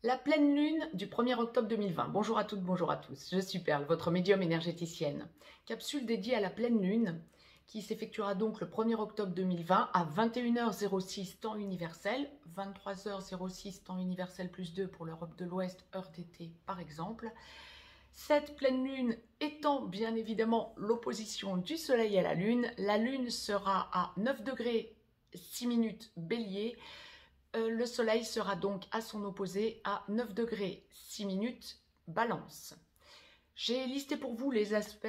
La pleine lune du 1er octobre 2020. Bonjour à toutes, bonjour à tous. Je suis Perle, votre médium énergéticienne. Capsule dédiée à la pleine lune qui s'effectuera donc le 1er octobre 2020 à 21h06 temps universel, 23h06 temps universel plus 2 pour l'Europe de l'Ouest, heure d'été par exemple. Cette pleine lune étant bien évidemment l'opposition du soleil à la lune sera à 9 degrés 6 minutes bélier. Le soleil sera donc à son opposé à 9 degrés 6 minutes balance. J'ai listé pour vous les aspects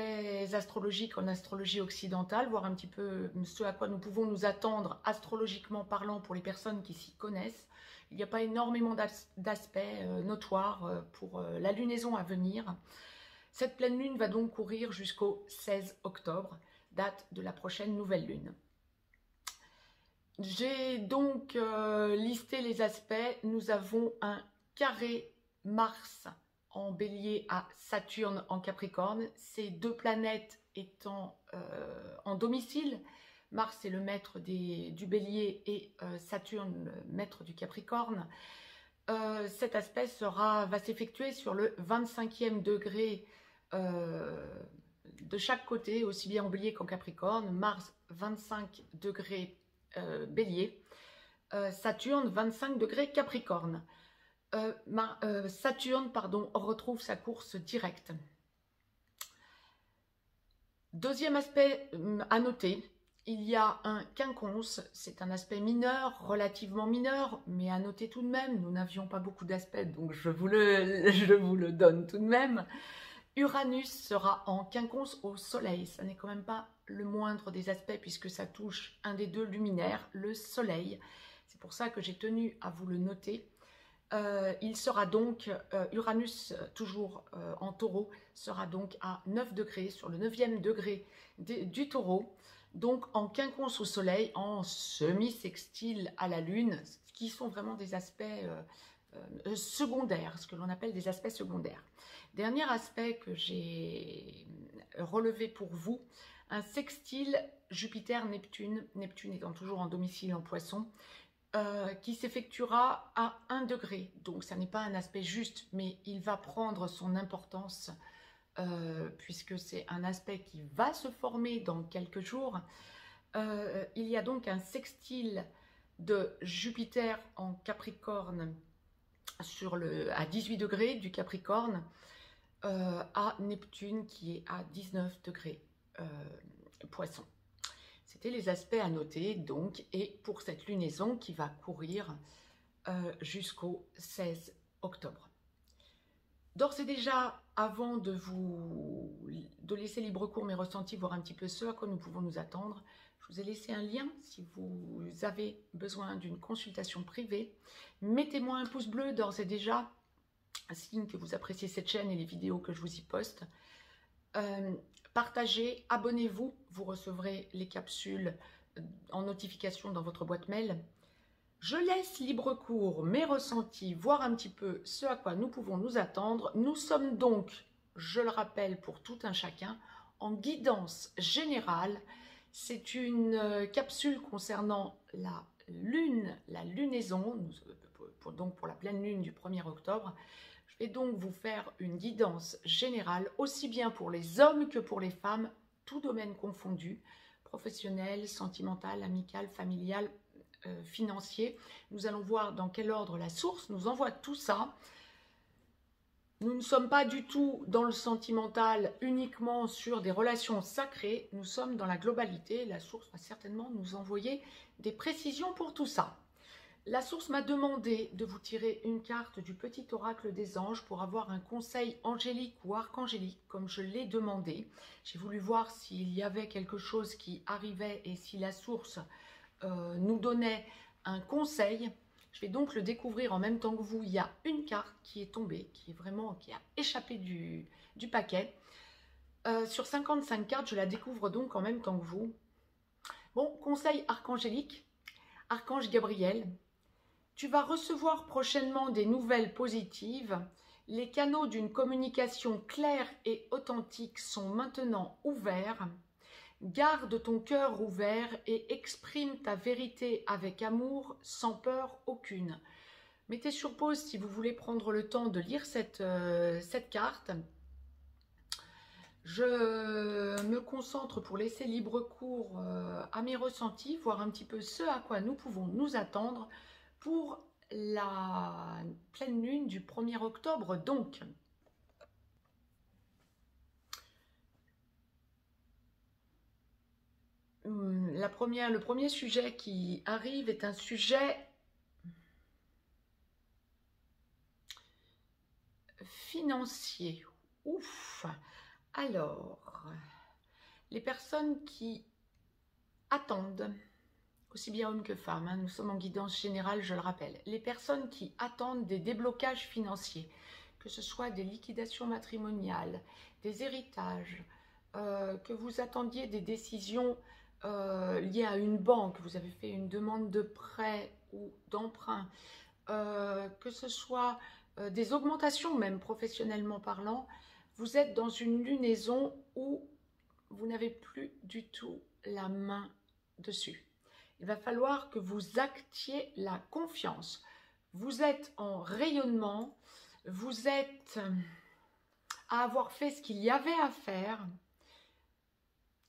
astrologiques en astrologie occidentale, voir un petit peu ce à quoi nous pouvons nous attendre astrologiquement parlant pour les personnes qui s'y connaissent. Il n'y a pas énormément d'aspects notoires pour la lunaison à venir. Cette pleine lune va donc courir jusqu'au 16 octobre, date de la prochaine nouvelle lune. J'ai donc listé les aspects. Nous avons un carré Mars en bélier à Saturne en Capricorne. Ces deux planètes étant en domicile. Mars est le maître du bélier et Saturne le maître du Capricorne. Cet aspect va s'effectuer sur le 25e degré de chaque côté, aussi bien en bélier qu'en Capricorne. Mars 25 degrés bélier, Saturne 25 degrés Capricorne. Saturne retrouve sa course directe. Deuxième aspect à noter, il y a un quinconce, c'est un aspect mineur, relativement mineur, mais à noter tout de même. Nous n'avions pas beaucoup d'aspects, donc je vous le donne tout de même. Uranus sera en quinconce au soleil, ça n'est quand même pas le moindre des aspects puisque ça touche un des deux luminaires, le soleil. C'est pour ça que j'ai tenu à vous le noter. Il sera donc, Uranus toujours en taureau, sera donc à 9 degrés, sur le 9e degré du taureau, donc en quinconce au soleil, en semi-sextile à la lune, qui sont vraiment des aspects secondaires, ce que l'on appelle des aspects secondaires. Dernier aspect que j'ai relevé pour vous, un sextile Jupiter-Neptune, Neptune étant toujours en domicile en Poisson, qui s'effectuera à 1 degré. Donc ça n'est pas un aspect juste, mais il va prendre son importance puisque c'est un aspect qui va se former dans quelques jours. Il y a donc un sextile de Jupiter en Capricorne à 18 degrés du Capricorne à Neptune qui est à 19 degrés Poisson. C'était les aspects à noter donc, et pour cette lunaison qui va courir jusqu'au 16 octobre. D'ores et déjà, avant de laisser libre cours mes ressentis, voir un petit peu ce à quoi nous pouvons nous attendre, je vous ai laissé un lien si vous avez besoin d'une consultation privée. Mettez-moi un pouce bleu d'ores et déjà, un signe que vous appréciez cette chaîne et les vidéos que je vous y poste. Partagez, abonnez-vous, vous recevrez les capsules en notification dans votre boîte mail. Je laisse libre cours mes ressentis, voir un petit peu ce à quoi nous pouvons nous attendre. Nous sommes donc, je le rappelle pour tout un chacun, en guidance générale. C'est une capsule concernant la lune, la lunaison, donc pour la pleine lune du 1er octobre. Je vais donc vous faire une guidance générale, aussi bien pour les hommes que pour les femmes, tout domaine confondu, professionnel, sentimental, amical, familial, financier. Nous allons voir dans quel ordre la source nous envoie tout ça. Nous ne sommes pas du tout dans le sentimental uniquement sur des relations sacrées, nous sommes dans la globalité. La source va certainement nous envoyer des précisions pour tout ça. La source m'a demandé de vous tirer une carte du petit oracle des anges pour avoir un conseil angélique ou archangélique comme je l'ai demandé. J'ai voulu voir s'il y avait quelque chose qui arrivait et si la source nous donnait un conseil. Je vais donc le découvrir en même temps que vous. Il y a une carte qui est tombée, qui a échappé du paquet. Sur 55 cartes, je la découvre donc en même temps que vous. Bon, conseil archangélique, Archange Gabriel. Tu vas recevoir prochainement des nouvelles positives. Les canaux d'une communication claire et authentique sont maintenant ouverts. Garde ton cœur ouvert et exprime ta vérité avec amour, sans peur aucune. Mettez sur pause si vous voulez prendre le temps de lire cette carte. Je me concentre pour laisser libre cours à mes ressentis, voir un petit peu ce à quoi nous pouvons nous attendre pour la pleine lune du 1er octobre. Donc, le premier sujet qui arrive est un sujet financier. Ouf! Alors, les personnes qui attendent, aussi bien hommes que femmes, hein, nous sommes en guidance générale, je le rappelle, les personnes qui attendent des déblocages financiers, que ce soit des liquidations matrimoniales, des héritages, que vous attendiez des décisions liées à une banque, vous avez fait une demande de prêt ou d'emprunt, que ce soit des augmentations même professionnellement parlant, vous êtes dans une lunaison où vous n'avez plus du tout la main dessus. Il va falloir que vous actiez la confiance. Vous êtes en rayonnement, vous êtes à avoir fait ce qu'il y avait à faire.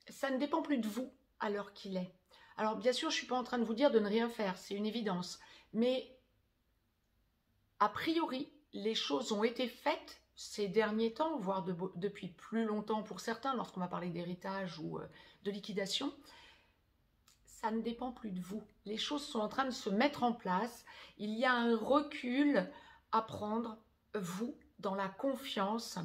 Ça ne dépend plus de vous à l'heure qu'il est. Alors bien sûr, je ne suis pas en train de vous dire de ne rien faire, c'est une évidence. Mais a priori, les choses ont été faites ces derniers temps, voire depuis plus longtemps pour certains, lorsqu'on va parler d'héritage ou de liquidation. Ça ne dépend plus de vous. Les choses sont en train de se mettre en place. Il y a un recul à prendre, vous, dans la confiance.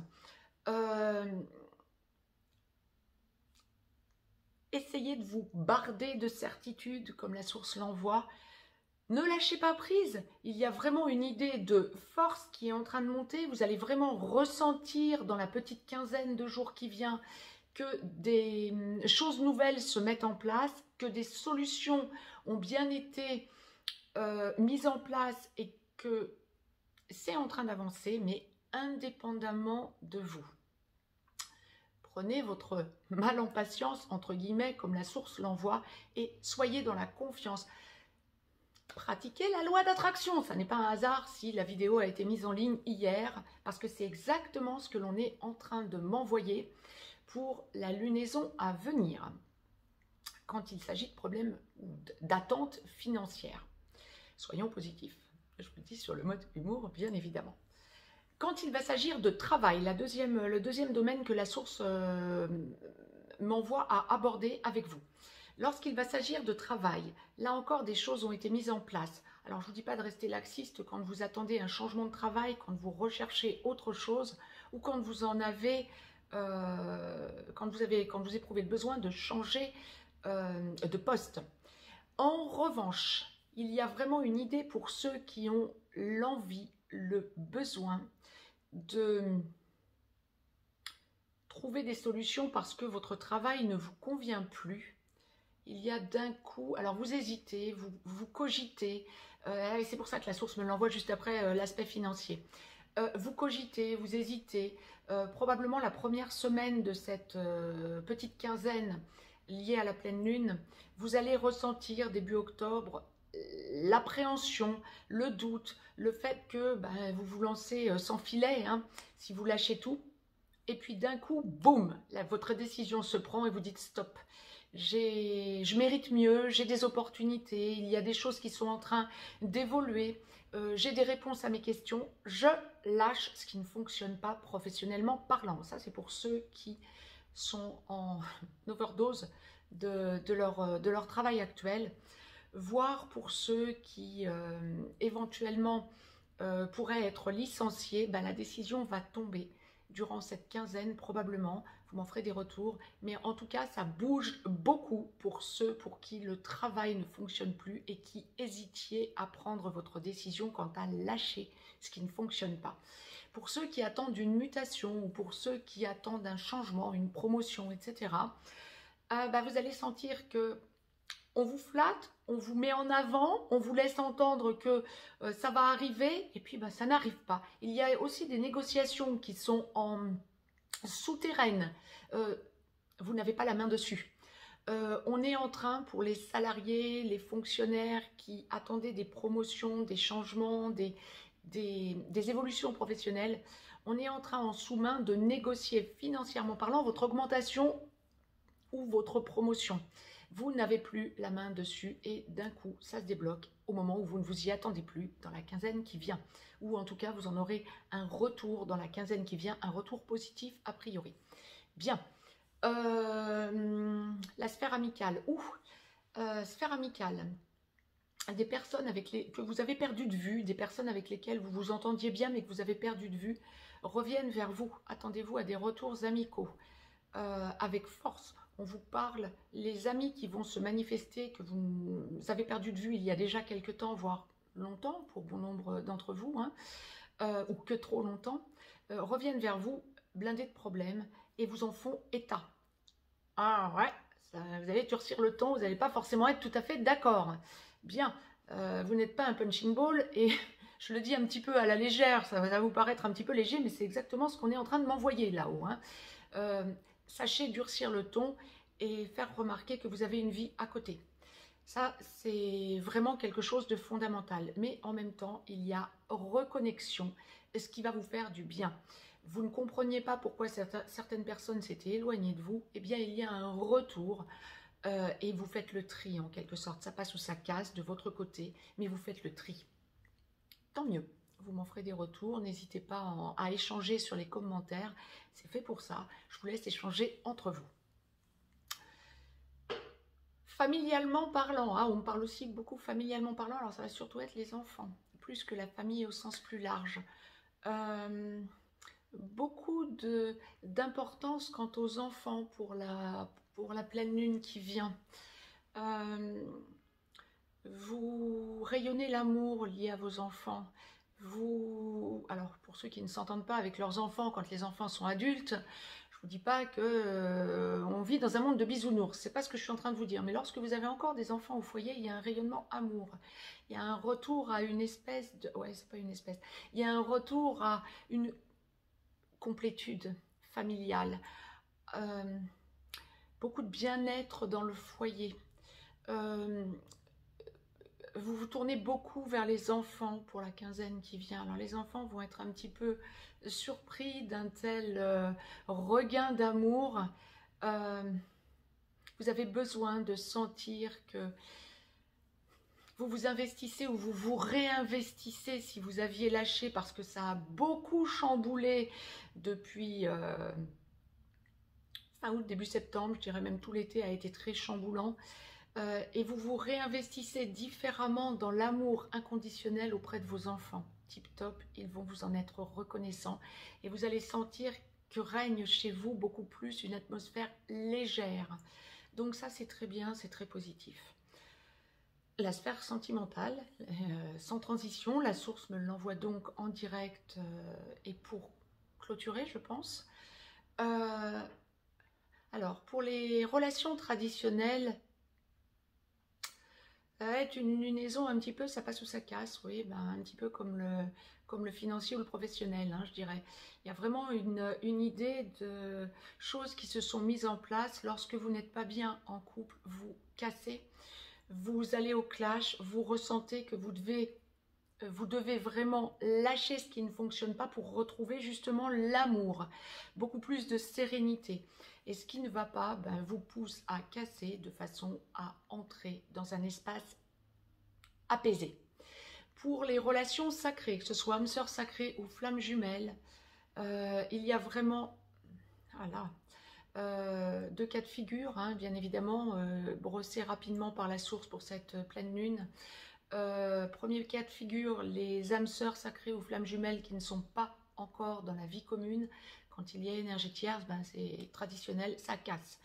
Essayez de vous barder de certitude, comme la source l'envoie. Ne lâchez pas prise. Il y a vraiment une idée de force qui est en train de monter. Vous allez vraiment ressentir dans la petite quinzaine de jours qui vient que des choses nouvelles se mettent en place, que des solutions ont bien été mises en place et que c'est en train d'avancer, mais indépendamment de vous. Prenez votre mal en patience, entre guillemets, comme la source l'envoie, et soyez dans la confiance. Pratiquez la loi d'attraction. Ça n'est pas un hasard si la vidéo a été mise en ligne hier, parce que c'est exactement ce que l'on est en train de m'envoyer pour la lunaison à venir, quand il s'agit de problèmes d'attente financière. Soyons positifs. Je vous dis sur le mode humour, bien évidemment. Quand il va s'agir de travail, le deuxième domaine que la source m'envoie à aborder avec vous. Lorsqu'il va s'agir de travail, là encore des choses ont été mises en place. Alors je ne vous dis pas de rester laxiste quand vous attendez un changement de travail, quand vous recherchez autre chose ou quand vous en avez, quand vous éprouvez le besoin de changer de poste. En revanche, il y a vraiment une idée pour ceux qui ont l'envie, le besoin de trouver des solutions parce que votre travail ne vous convient plus. Il y a d'un coup, alors vous hésitez, vous cogitez, et c'est pour ça que la source me l'envoie juste après l'aspect financier. Vous cogitez, vous hésitez, probablement la première semaine de cette petite quinzaine liée à la pleine lune, vous allez ressentir début octobre l'appréhension, le doute, le fait que vous vous lancez sans filet, hein, si vous lâchez tout, et puis d'un coup, boum, votre décision se prend et vous dites stop. Je mérite mieux, j'ai des opportunités, il y a des choses qui sont en train d'évoluer, j'ai des réponses à mes questions, je lâche ce qui ne fonctionne pas professionnellement parlant. Ça, c'est pour ceux qui sont en overdose de leur travail actuel, voire pour ceux qui éventuellement pourraient être licenciés. La décision va tomber durant cette quinzaine probablement. Vous m'en ferez des retours, mais en tout cas ça bouge beaucoup pour ceux pour qui le travail ne fonctionne plus et qui hésitiez à prendre votre décision quant à lâcher ce qui ne fonctionne pas. Pour ceux qui attendent une mutation ou pour ceux qui attendent un changement, une promotion, etc., vous allez sentir que on vous flatte, on vous met en avant, on vous laisse entendre que ça va arriver et puis ça n'arrive pas. Il y a aussi des négociations qui sont en souterraines. Vous n'avez pas la main dessus. On est en train, pour les salariés, les fonctionnaires qui attendaient des promotions, des changements, des évolutions professionnelles, on est en train en sous-main de négocier financièrement parlant votre augmentation ou votre promotion. Vous n'avez plus la main dessus et d'un coup, ça se débloque au moment où vous ne vous y attendez plus dans la quinzaine qui vient. Ou en tout cas, vous en aurez un retour dans la quinzaine qui vient, un retour positif a priori. Bien. La sphère amicale. Sphère amicale. Des personnes que vous avez perdu de vue, des personnes avec lesquelles vous vous entendiez bien mais que vous avez perdu de vue, reviennent vers vous. Attendez-vous à des retours amicaux avec force. On vous parle, les amis qui vont se manifester, que vous avez perdu de vue il y a déjà quelque temps, voire longtemps pour bon nombre d'entre vous, ou que trop longtemps, reviennent vers vous blindés de problèmes et vous en font état. Ah ouais, vous allez durcir le ton, vous n'allez pas forcément être tout à fait d'accord. Bien, vous n'êtes pas un punching ball et je le dis un petit peu à la légère, ça va vous paraître un petit peu léger, mais c'est exactement ce qu'on est en train de m'envoyer là-haut. Sachez durcir le ton et faire remarquer que vous avez une vie à côté. Ça, c'est vraiment quelque chose de fondamental. Mais en même temps, il y a reconnexion, ce qui va vous faire du bien. Vous ne compreniez pas pourquoi certaines personnes s'étaient éloignées de vous. Eh bien, il y a un retour et vous faites le tri en quelque sorte. Ça passe ou ça casse de votre côté, mais vous faites le tri. Tant mieux. Vous m'en ferez des retours. N'hésitez pas à échanger sur les commentaires. C'est fait pour ça. Je vous laisse échanger entre vous. Familialement parlant, on parle aussi beaucoup familialement parlant, alors ça va surtout être les enfants, plus que la famille au sens plus large. Beaucoup d'importance quant aux enfants pour la pleine lune qui vient. Vous rayonnez l'amour lié à vos enfants. Alors pour ceux qui ne s'entendent pas avec leurs enfants quand les enfants sont adultes, je vous dis pas que on vit dans un monde de bisounours, c'est pas ce que je suis en train de vous dire, mais lorsque vous avez encore des enfants au foyer, il y a un rayonnement amour, il y a un retour à une espèce de... Ouais, c'est pas une espèce, il y a un retour à une complétude familiale, beaucoup de bien-être dans le foyer. Vous vous tournez beaucoup vers les enfants pour la quinzaine qui vient. Alors les enfants vont être un petit peu surpris d'un tel regain d'amour. Vous avez besoin de sentir que vous vous investissez ou vous vous réinvestissez si vous aviez lâché parce que ça a beaucoup chamboulé depuis fin août, début septembre. Je dirais même tout l'été a été très chamboulant. Et vous vous réinvestissez différemment dans l'amour inconditionnel auprès de vos enfants. Tip top, ils vont vous en être reconnaissants et vous allez sentir que règne chez vous beaucoup plus une atmosphère légère. Donc ça, c'est très bien, c'est très positif. La sphère sentimentale, sans transition, la source me l'envoie donc en direct et pour clôturer, je pense. Alors, pour les relations traditionnelles, ça va être une lunaison un petit peu, ça passe ou ça casse, oui, un petit peu comme le financier ou le professionnel, je dirais. Il y a vraiment une idée de choses qui se sont mises en place. Lorsque vous n'êtes pas bien en couple, vous cassez, vous allez au clash, vous ressentez que vous devez vraiment lâcher ce qui ne fonctionne pas pour retrouver justement l'amour, beaucoup plus de sérénité. Et ce qui ne va pas vous pousse à casser de façon à entrer dans un espace apaisé. Pour les relations sacrées, que ce soit âme sœur sacrée ou flamme jumelle, il y a vraiment deux cas de figure, bien évidemment, brossés rapidement par la source pour cette pleine lune. Premier cas de figure, les âmes sœurs sacrées ou flammes jumelles qui ne sont pas encore dans la vie commune. Quand il y a énergie tierce, c'est traditionnel, ça casse.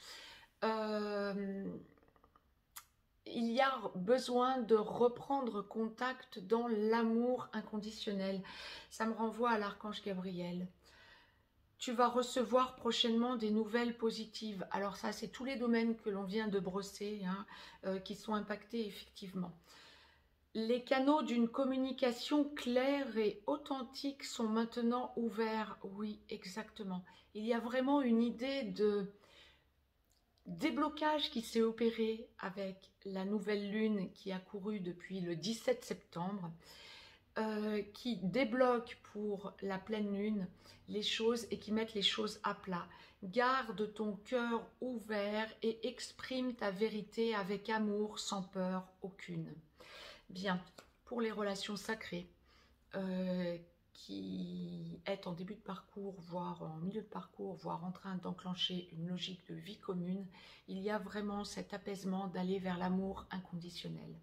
Il y a besoin de reprendre contact dans l'amour inconditionnel. Ça me renvoie à l'archange Gabriel. Tu vas recevoir prochainement des nouvelles positives. Alors ça, c'est tous les domaines que l'on vient de brosser qui sont impactés effectivement. Les canaux d'une communication claire et authentique sont maintenant ouverts. Oui, exactement. Il y a vraiment une idée déblocage qui s'est opéré avec la nouvelle lune qui a couru depuis le 17 septembre, qui débloque pour la pleine lune les choses et qui mettent les choses à plat. Garde ton cœur ouvert et exprime ta vérité avec amour, sans peur aucune. Bien, pour les relations sacrées, qui est en début de parcours, voire en milieu de parcours, voire en train d'enclencher une logique de vie commune, il y a vraiment cet apaisement d'aller vers l'amour inconditionnel.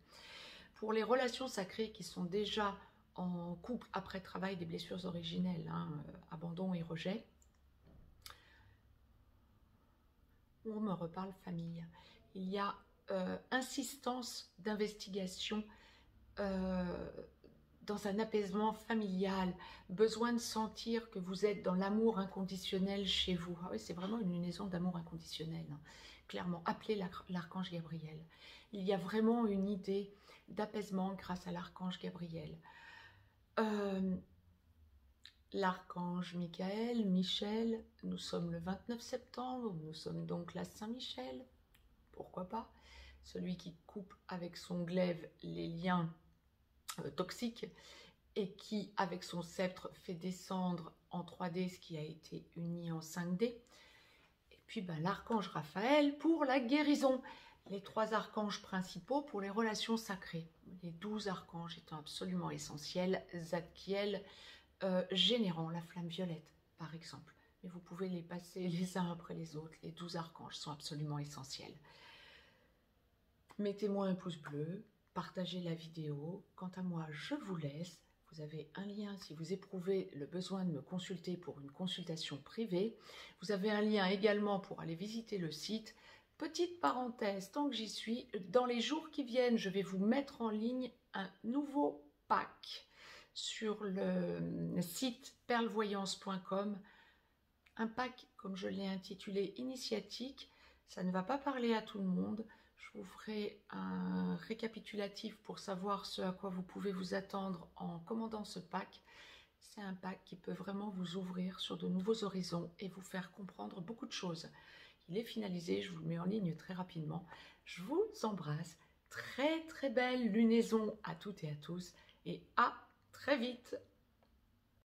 Pour les relations sacrées qui sont déjà en couple après travail des blessures originelles, abandon et rejet, on me reparle famille. Il y a insistance d'investigation dans un apaisement familial, besoin de sentir que vous êtes dans l'amour inconditionnel chez vous. Ah oui, c'est vraiment une lunaison d'amour inconditionnel, hein. Clairement, appelez l'archange Gabriel. Il y a vraiment une idée d'apaisement grâce à l'archange Gabriel. L'archange Michel, nous sommes le 29 septembre, nous sommes donc la Saint-Michel, pourquoi pas, celui qui coupe avec son glaive les liens toxique et qui, avec son sceptre, fait descendre en 3D ce qui a été uni en 5D. Et puis l'archange Raphaël pour la guérison. Les 3 archanges principaux pour les relations sacrées. Les 12 archanges étant absolument essentiels. Zadkiel générant la flamme violette, par exemple. Mais vous pouvez les passer les uns après les autres. Les 12 archanges sont absolument essentiels. Mettez-moi un pouce bleu. Partagez la vidéo. Quant à moi, je vous laisse. Vous avez un lien si vous éprouvez le besoin de me consulter pour une consultation privée. Vous avez un lien également pour aller visiter le site. Petite parenthèse, tant que j'y suis, dans les jours qui viennent, je vais vous mettre en ligne un nouveau pack sur le site perlevoyance.com. Un pack, comme je l'ai intitulé, initiatique. Ça ne va pas parler à tout le monde. Je vous ferai un récapitulatif pour savoir ce à quoi vous pouvez vous attendre en commandant ce pack. C'est un pack qui peut vraiment vous ouvrir sur de nouveaux horizons et vous faire comprendre beaucoup de choses. Il est finalisé, je vous le mets en ligne très rapidement. Je vous embrasse. Très très belle lunaison à toutes et à tous et à très vite.